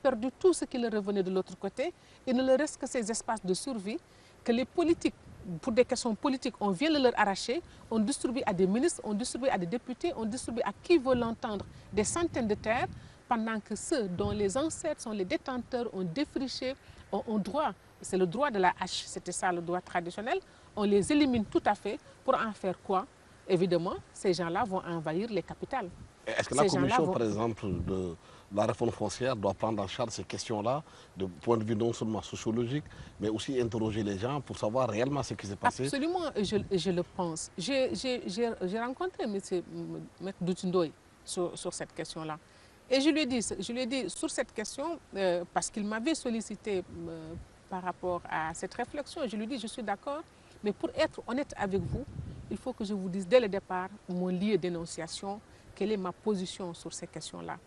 perdu tout ce qui leur revenait de l'autre côté. Il ne leur reste que ces espaces de survie que les politiques, pour des questions politiques, on vient de leur arracher, on distribue à des ministres, on distribue à des députés, on distribue à qui veut l'entendre des centaines de terres, pendant que ceux dont les ancêtres sont les détenteurs ont défriché, ont droit, c'est le droit de la hache, c'était ça le droit traditionnel, on les élimine tout à fait pour en faire quoi? Évidemment, ces gens-là vont envahir les capitales. Est-ce que la commission, par exemple, de la réforme foncière doit prendre en charge ces questions-là, de point de vue non seulement sociologique, mais aussi interroger les gens pour savoir réellement ce qui s'est passé? Absolument, je le pense. J'ai rencontré M. Doutindoy sur cette question-là. Et je lui ai dit sur cette question, parce qu'il m'avait sollicité par rapport à cette réflexion, je lui ai dit, je suis d'accord, mais pour être honnête avec vous, il faut que je vous dise dès le départ mon lieu d'énonciation, quelle est ma position sur ces questions-là.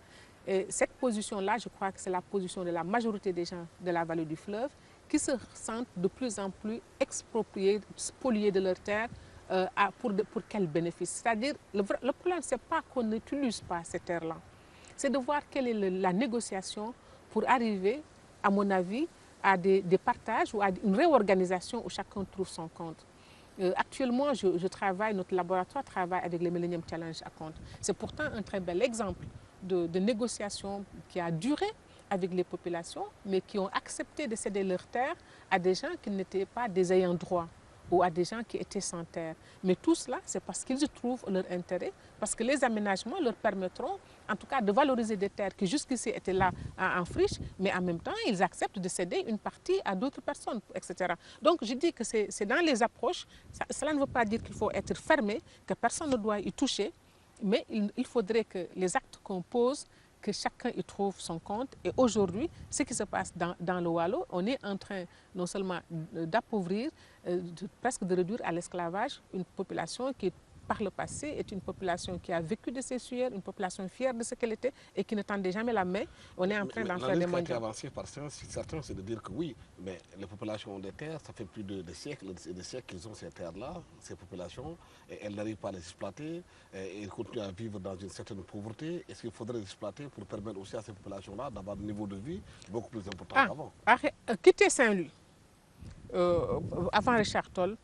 Et cette position-là, je crois que c'est la position de la majorité des gens de la vallée du fleuve qui se sentent de plus en plus expropriés, spoliés de leurs terres pour quel bénéfice? C'est-à-dire, le problème, ce n'est pas qu'on n'utilise pas ces terres-là. C'est de voir quelle est la négociation pour arriver, à mon avis, à des partages ou à une réorganisation où chacun trouve son compte. Actuellement, je travaille, notre laboratoire travaille avec les Millennium Challenge à compte. C'est pourtant un très bel exemple de négociation qui a duré avec les populations, mais qui ont accepté de céder leurs terres à des gens qui n'étaient pas des ayants droit ou à des gens qui étaient sans terre. Mais tout cela, c'est parce qu'ils y trouvent leur intérêt, parce que les aménagements leur permettront, en tout cas, de valoriser des terres qui jusqu'ici étaient là en friche, mais en même temps, ils acceptent de céder une partie à d'autres personnes, etc. Donc, je dis que c'est dans les approches, cela ne veut pas dire qu'il faut être fermé, que personne ne doit y toucher, mais il faudrait que les actes qu'on pose, que chacun y trouve son compte. Et aujourd'hui, ce qui se passe dans le Waalo, on est en train non seulement d'appauvrir, presque de réduire à l'esclavage une population qui, par le passé, est une population qui a vécu de ses sueurs, une population fière de ce qu'elle était et qui ne tendait jamais la main. On est en train d'en faire des mondiaux. La avancée par certains, c'est de dire que oui, mais les populations ont des terres, ça fait plus de siècles et des siècles qu'ils ont ces terres-là, ces populations, et elles n'arrivent pas à les exploiter, et ils continuent à vivre dans une certaine pauvreté. Est-ce qu'il faudrait les exploiter pour permettre aussi à ces populations-là d'avoir un niveau de vie beaucoup plus important qu'avant? Quitter Saint-Louis, avant Richard Toll,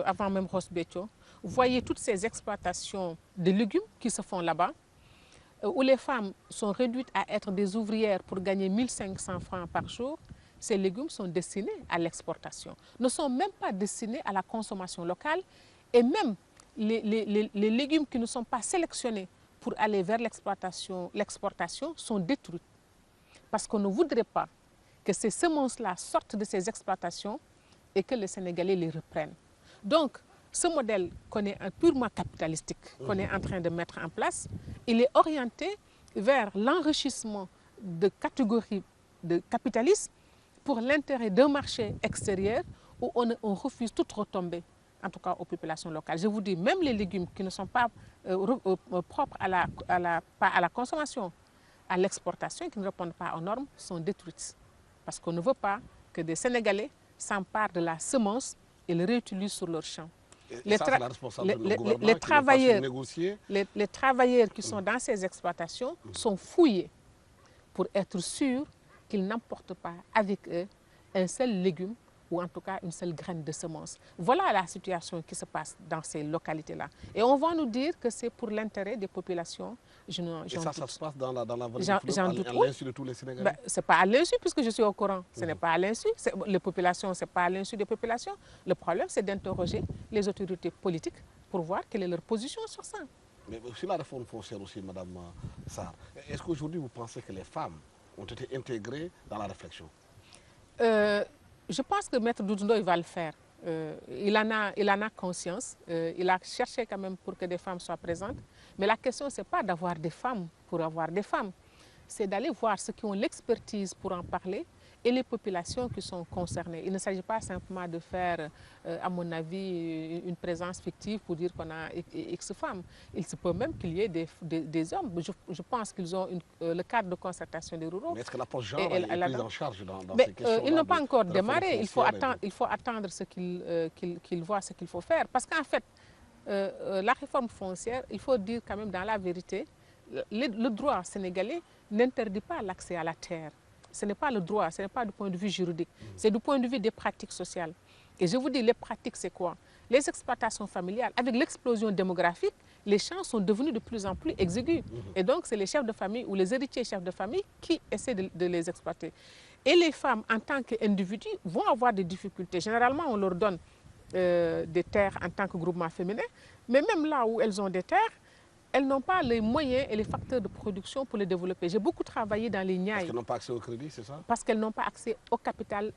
avant même Ross Béthio, vous voyez toutes ces exploitations de légumes qui se font là-bas, où les femmes sont réduites à être des ouvrières pour gagner 1500 francs par jour. Ces légumes sont destinés à l'exportation, ne sont même pas destinés à la consommation locale. Et même les légumes qui ne sont pas sélectionnés pour aller vers l'exportation sont détruits. Parce qu'on ne voudrait pas que ces semences-là sortent de ces exploitations et que les Sénégalais les reprennent. Donc, ce modèle qu'on est purement capitalistique, qu'on est en train de mettre en place, il est orienté vers l'enrichissement de catégories de capitalistes pour l'intérêt d'un marché extérieur où on refuse toute retombée, en tout cas aux populations locales. Je vous dis, même les légumes qui ne sont pas propres pas à la consommation, à l'exportation, qui ne répondent pas aux normes, sont détruites. Parce qu'on ne veut pas que des Sénégalais s'emparent de la semence et le réutilisent sur leur champ. Les travailleurs qui sont dans ces exploitations sont fouillés pour être sûrs qu'ils n'emportent pas avec eux un seul légume ou en tout cas une seule graine de semence. Voilà la situation qui se passe dans ces localités-là. Et on va nous dire que c'est pour l'intérêt des populations. Et ça se passe dans la vallée du fleuve, à l'insu de tous les Sénégalais? Ce n'est pas à l'insu puisque je suis au courant. Ce n'est pas à l'insu. Les populations, ce n'est pas à l'insu des populations. Le problème, c'est d'interroger les autorités politiques pour voir quelle est leur position sur ça. Mais sur la réforme foncière aussi, Madame Sarr, est-ce qu'aujourd'hui vous pensez que les femmes ont été intégrées dans la réflexion? Je pense que Maître Doutindoy va le faire. Il en a conscience. Il a cherché quand même pour que des femmes soient présentes. Mais la question, ce n'est pas d'avoir des femmes pour avoir des femmes. C'est d'aller voir ceux qui ont l'expertise pour en parler et les populations qui sont concernées. Il ne s'agit pas simplement de faire, à mon avis, une présence fictive pour dire qu'on a X femmes. Il se peut même qu'il y ait des hommes. Je pense qu'ils ont le cadre de concertation des ruraux. Mais est-ce que l'approche genre est prise en charge dans ces questions-là? Ils n'ont pas encore démarré. Il faut attendre qu'ils voient ce qu'il faut faire. Parce qu'en fait, la réforme foncière, il faut dire quand même dans la vérité, le droit sénégalais n'interdit pas l'accès à la terre. ce n'est pas le droit, ce n'est pas du point de vue juridique, c'est du point de vue des pratiques sociales. Et je vous dis, les pratiques, c'est quoi? Les exploitations familiales, avec l'explosion démographique, les champs sont devenus de plus en plus exigus. Et donc, c'est les chefs de famille ou les héritiers chefs de famille qui essaient de les exploiter. Et les femmes, en tant qu'individus, vont avoir des difficultés. Généralement, on leur donne des terres en tant que groupement féminin, mais même là où elles ont des terres, elles n'ont pas les moyens et les facteurs de production pour les développer. J'ai beaucoup travaillé dans les Niayes. Parce qu'elles n'ont pas accès au crédit, c'est ça? Parce qu'elles n'ont pas accès au capital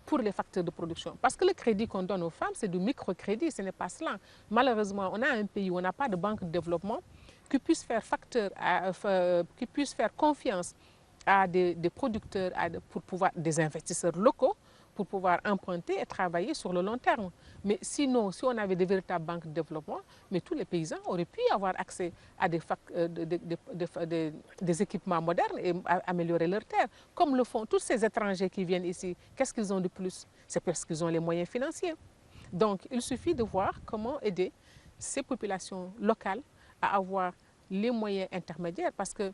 pour les facteurs de production. Parce que le crédit qu'on donne aux femmes, c'est du microcrédit, ce n'est pas cela. Malheureusement, on a un pays où on n'a pas de banque de développement qui puisse faire, qui puisse faire confiance à des producteurs, pour pouvoir, des investisseurs locaux, pour pouvoir emprunter et travailler sur le long terme. Mais sinon, si on avait des véritables banques de développement, mais tous les paysans auraient pu avoir accès à des équipements modernes et améliorer leurs terres. Comme le font tous ces étrangers qui viennent ici. Qu'est-ce qu'ils ont de plus? C'est parce qu'ils ont les moyens financiers. Donc, il suffit de voir comment aider ces populations locales à avoir les moyens intermédiaires parce que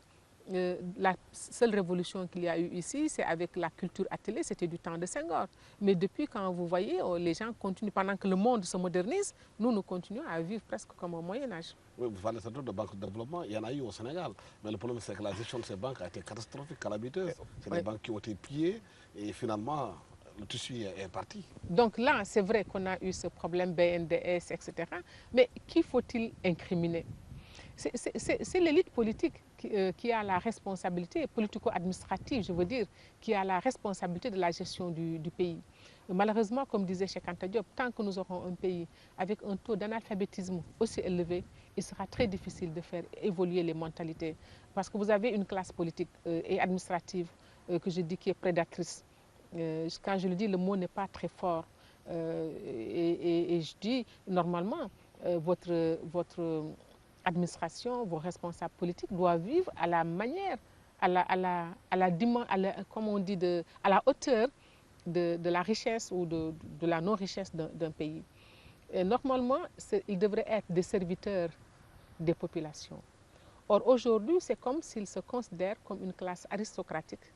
la seule révolution qu'il y a eu ici, c'est avec la culture attelée, c'était du temps de Senghor. Mais depuis, quand vous voyez, les gens continuent, pendant que le monde se modernise, nous continuons à vivre presque comme au Moyen-Âge. Oui, vous parlez surtout de banques de développement, il y en a eu au Sénégal. Mais le problème, c'est que la gestion de ces banques a été catastrophique, calamiteuse. C'est des banques qui ont été pillées et finalement, le tissu est parti. Donc là, c'est vrai qu'on a eu ce problème BNDS, etc. Mais qui faut-il incriminer? C'est l'élite politique qui a la responsabilité politico-administrative, je veux dire, qui a la responsabilité de la gestion du pays. Malheureusement, comme disait Cheikh Anta Diop, tant que nous aurons un pays avec un taux d'analphabétisme aussi élevé, il sera très difficile de faire évoluer les mentalités. Parce que vous avez une classe politique et administrative que je dis qui est prédatrice. Quand je le dis, le mot n'est pas très fort. Et je dis, normalement, votre administration, vos responsables politiques doivent vivre à la manière, comme on dit, à la hauteur de la richesse ou de la non-richesse d'un pays. Et normalement, ils devraient être des serviteurs des populations. Or, aujourd'hui, c'est comme s'ils se considèrent comme une classe aristocratique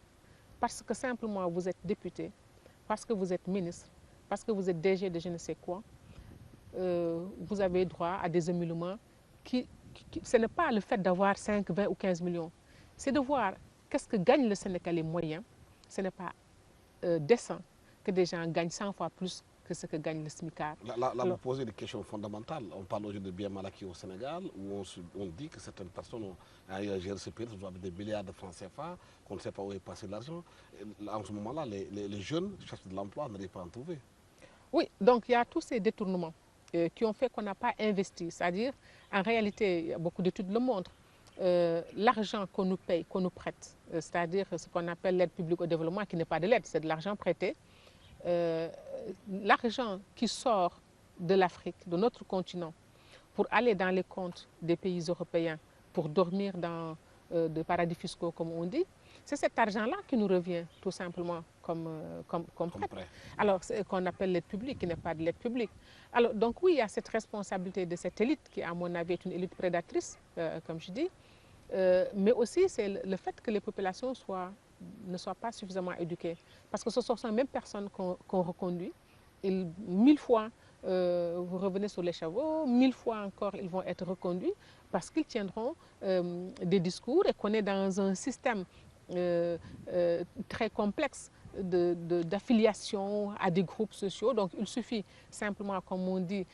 parce que simplement vous êtes député, parce que vous êtes ministre, parce que vous êtes DG de je ne sais quoi, vous avez droit à des émoluments ce n'est pas le fait d'avoir 5, 20 ou 15 millions. C'est de voir qu'est-ce que gagne le Sénégalais moyen. Ce n'est pas décent que des gens gagnent 100 fois plus que ce que gagne le SMICAR. Là, vous posez des questions fondamentales. On parle aujourd'hui de biens mal acquis au Sénégal, où on dit que certaines personnes ont géré ce pays, avec des milliards de francs CFA, qu'on ne sait pas où est passé l'argent. En ce moment-là, les jeunes cherchent de l'emploi, n'arrivent pas à en trouver. Oui, donc il y a tous ces détournements qui ont fait qu'on n'a pas investi. C'est-à-dire, en réalité, beaucoup d'études le montrent, l'argent qu'on nous paye, qu'on nous prête, c'est-à-dire ce qu'on appelle l'aide publique au développement, qui n'est pas de l'aide, c'est de l'argent prêté. L'argent qui sort de l'Afrique, de notre continent, pour aller dans les comptes des pays européens, pour dormir dans des paradis fiscaux, comme on dit, c'est cet argent-là qui nous revient tout simplement comme prêt. Alors, qu'on appelle l'aide publique, qui n'est pas de l'aide publique. Alors, donc oui, il y a cette responsabilité de cette élite qui, à mon avis, est une élite prédatrice, comme je dis, mais aussi c'est le fait que les populations ne soient pas suffisamment éduquées. Parce que ce sont ces mêmes personnes qu'on reconduit. 1000 fois, vous revenez sur l'échafaud, 1000 fois encore, ils vont être reconduits parce qu'ils tiendront des discours et qu'on est dans un système très complexe d'affiliation à des groupes sociaux. Donc, il suffit simplement, comme on dit,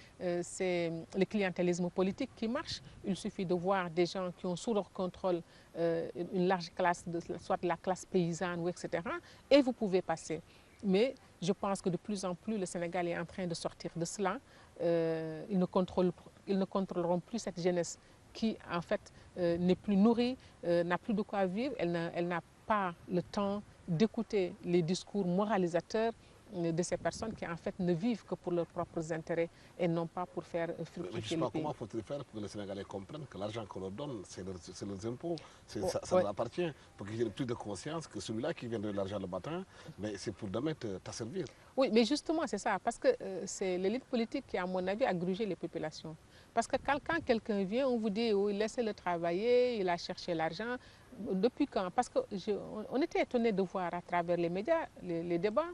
c'est le clientélisme politique qui marche. Il suffit de voir des gens qui ont sous leur contrôle une large classe, soit la classe paysanne, ou etc. Et vous pouvez passer. Mais je pense que de plus en plus, le Sénégal est en train de sortir de cela. Ils ne contrôleront plus cette jeunesse qui, en fait, n'est plus nourrie, n'a plus de quoi vivre, elle n'a pas le temps d'écouter les discours moralisateurs de ces personnes qui, en fait, ne vivent que pour leurs propres intérêts et non pas pour faire fructifier le pays. Comment faut-il faire pour que les Sénégalais comprennent que l'argent qu'on leur donne, c'est leurs impôts, ça leur appartient, pour qu'ils aient plus de conscience que celui-là qui vient de l'argent le matin, mais c'est pour demain t'asservir. Oui, mais justement, c'est ça, parce que c'est l'élite politique qui, à mon avis, a grugé les populations. Parce que quand quelqu'un vient, on vous dit, oh, laissez-le travailler, il a cherché l'argent. Depuis quand? Parce qu'on était étonné de voir à travers les médias, les débats,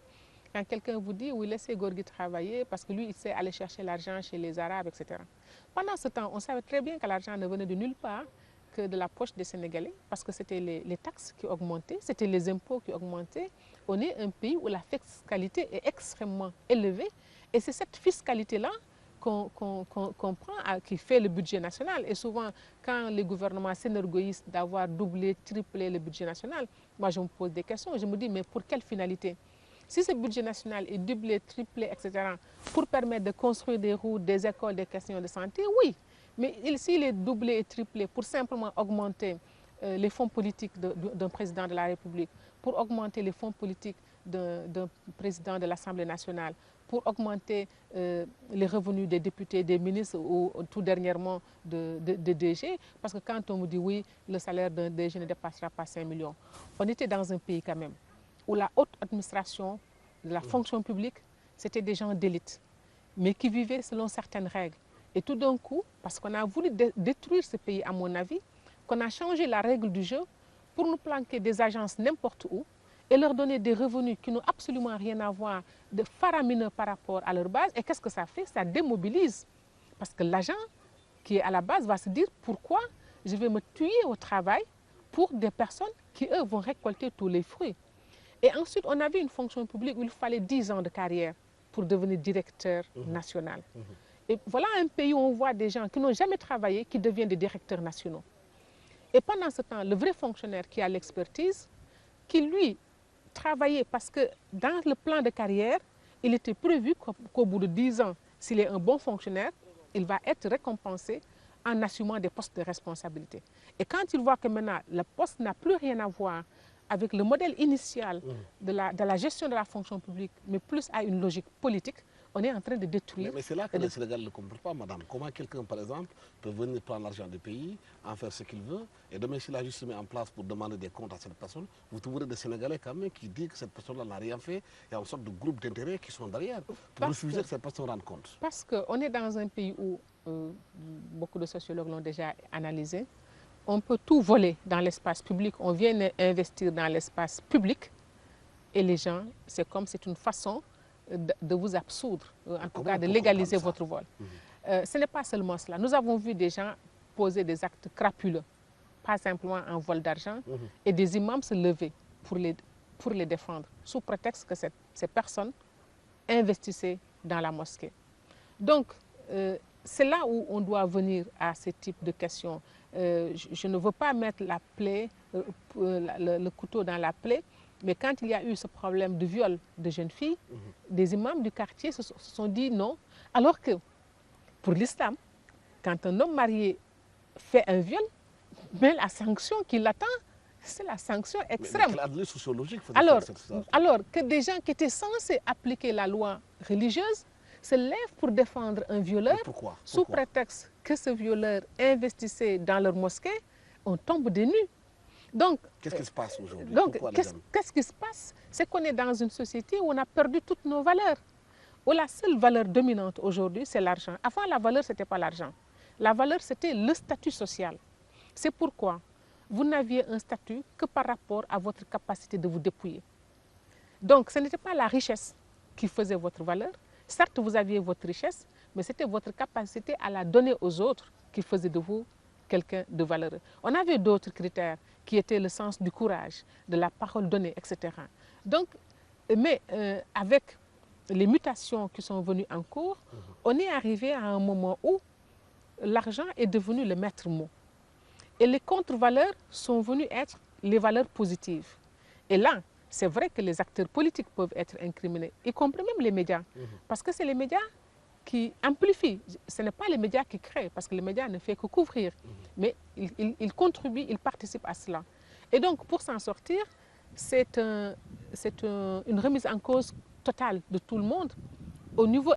quand quelqu'un vous dit, oui, laissez Gorgui travailler parce que lui, il sait aller chercher l'argent chez les Arabes, etc. Pendant ce temps, on savait très bien que l'argent ne venait de nulle part que de la poche des Sénégalais, parce que c'était les taxes qui augmentaient, c'était les impôts qui augmentaient. On est un pays où la fiscalité est extrêmement élevée, et c'est cette fiscalité-là qu'on prend, qui fait le budget national. Et souvent, quand les gouvernements s'énorgueillissent d'avoir doublé, triplé le budget national, moi je me pose des questions, je me dis, mais pour quelle finalité? Si ce budget national est doublé, triplé, etc., pour permettre de construire des routes, des écoles, des questions de santé, oui. Mais s'il est doublé et triplé pour simplement augmenter les fonds politiques d'un président de la République, pour augmenter les fonds politiques d'un président de l'Assemblée nationale, pour augmenter les revenus des députés, des ministres ou tout dernièrement de DG, parce que quand on me dit oui, le salaire d'un DG ne dépassera pas 5 millions, on était dans un pays quand même où la haute administration de la fonction publique, c'était des gens d'élite, mais qui vivaient selon certaines règles. Et tout d'un coup, parce qu'on a voulu détruire ce pays, à mon avis, qu'on a changé la règle du jeu pour nous planquer des agences n'importe où et leur donner des revenus qui n'ont absolument rien à voir, de faramineux par rapport à leur base. Et qu'est-ce que ça fait? Ça démobilise. Parce que l'agent qui est à la base va se dire pourquoi je vais me tuer au travail pour des personnes qui, eux, vont récolter tous les fruits. Et ensuite, on avait une fonction publique où il fallait 10 ans de carrière pour devenir directeur national. Et voilà un pays où on voit des gens qui n'ont jamais travaillé, qui deviennent des directeurs nationaux. Et pendant ce temps, le vrai fonctionnaire qui a l'expertise, qui lui travaillait parce que dans le plan de carrière, il était prévu qu'au bout de 10 ans, s'il est un bon fonctionnaire, il va être récompensé en assumant des postes de responsabilité. Et quand il voit que maintenant, le poste n'a plus rien à voir avec le modèle initial de la gestion de la fonction publique, mais plus à une logique politique, on est en train de détruire. Mais c'est là que le Sénégal ne comprend pas, madame. Comment quelqu'un, par exemple, peut venir prendre l'argent du pays, en faire ce qu'il veut, et demain, s'il a juste mis en place pour demander des comptes à cette personne, vous trouverez des Sénégalais quand même qui disent que cette personne-là n'a rien fait. Il y a une sorte de groupe d'intérêts qui sont derrière pour refuser que cette personne rende compte. Parce qu'on est dans un pays où, beaucoup de sociologues l'ont déjà analysé, on peut tout voler dans l'espace public. On vient investir dans l'espace public et les gens, c'est comme c'est une façon de vous absoudre, en tout cas de légaliser votre vol. Ce n'est pas seulement cela. Nous avons vu des gens poser des actes crapuleux, pas simplement un vol d'argent, et des imams se lever pour les défendre, sous prétexte que ces personnes investissaient dans la mosquée. Donc, c'est là où on doit venir à ce type de questions. Je ne veux pas mettre la plaie, le couteau dans la plaie, mais quand il y a eu ce problème de viol de jeunes filles, des imams du quartier se sont dit non, alors que pour l'islam, quand un homme marié fait un viol, mais la sanction qui l'attend, c'est la sanction extrême. Mais sociologique alors que des gens qui étaient censés appliquer la loi religieuse se lèvent pour défendre un violeur, sous prétexte que ce violeur investissait dans leur mosquée, on tombe des nues. Donc, qu'est-ce qui se passe aujourd'hui? Donc, qu'est-ce qui se passe? C'est qu'on est dans une société où on a perdu toutes nos valeurs. Où la seule valeur dominante aujourd'hui, c'est l'argent. Avant, la valeur, ce n'était pas l'argent. La valeur, c'était le statut social. C'est pourquoi vous n'aviez un statut que par rapport à votre capacité de vous dépouiller. Donc, ce n'était pas la richesse qui faisait votre valeur. Certes, vous aviez votre richesse, mais c'était votre capacité à la donner aux autres qui faisait de vous quelqu'un de valeureux. On avait d'autres critères qui étaient le sens du courage, de la parole donnée, etc. Donc, mais avec les mutations qui sont venues en cours, on est arrivé à un moment où l'argent est devenu le maître mot. Et les contre-valeurs sont venues être les valeurs positives. Et là, c'est vrai que les acteurs politiques peuvent être incriminés, y compris même les médias. Parce que c'est les médias qui amplifient. Ce n'est pas les médias qui créent, parce que les médias ne font que couvrir. Mais ils contribuent, ils participent à cela. Et donc, pour s'en sortir, c'est une remise en cause totale de tout le monde au niveau